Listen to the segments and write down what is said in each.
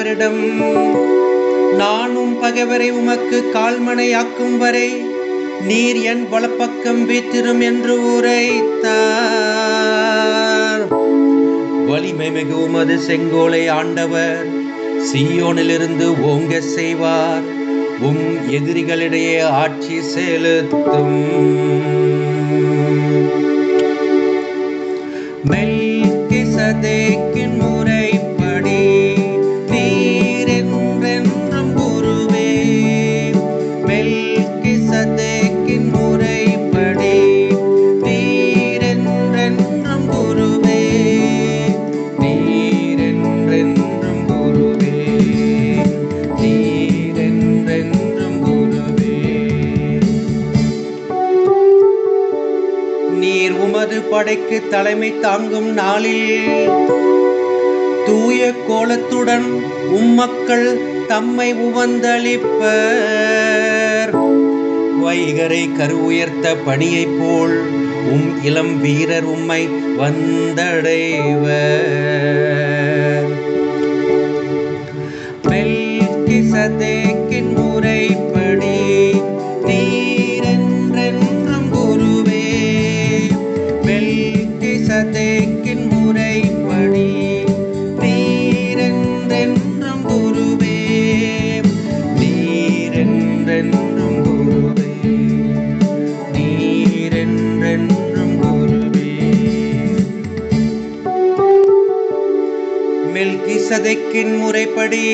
ஆண்டவரிடம், நானும் பகைவரை உமக்கு கால்மனையாக்கும் வரை நீர் என் வலப்பக்கம் வீற்றிரும் என்று உரைத்தார். வலிமை மிகு உமது செங்கோலை ஆண்டவர் சீயோனிலிருந்து ஓங்க செய்வார். எதிரிகளிடையே ஆட்சி செலுத்தும். மெல்கிசதேக்கின் முறைப்படி நீர் என்றென்றும் குருவே. மெல்கிசதேக்கின் முறைப்படி நீர் என்றென்றும் குருவே. நீர் என்றென்றும் குருவே. நீர் என்றென்றும் குருவே. நீர் உமது படைக்கு தலைமை தாங்கும் நாளில் தூய கோலத்துடன் உம்மக்கள் தம்மை உவந்தளிப்பர். வைகரை கரு உயர்த்த பணியைப் போல் இளம் வீரர் உம்மை வந்தடைவர். மெல்கிசதேக்கின் முறைப்படி நீர் என்றென்றும் குருவே. மெல்கிசதேக்கின் முறைப்படி நீர் என்றென்றும் குருவே. நீர் என்றென்றும் குருவே. நீர் என்றென்றும் குருவே. மெல்கிசதேக்கின் முறைப்படி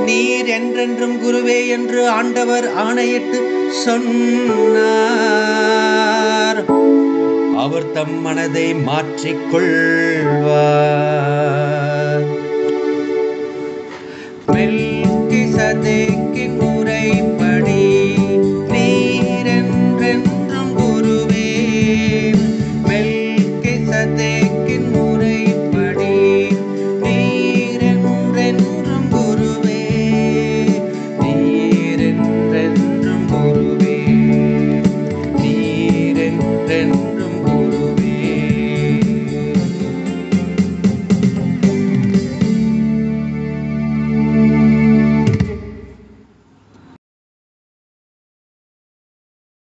நீர் என்றென்றும் குருவே என்று ஆண்டவர் ஆணையிட்டு சொன்னார். அவர் தம் மனதை மாற்றிக்கொள்வார்.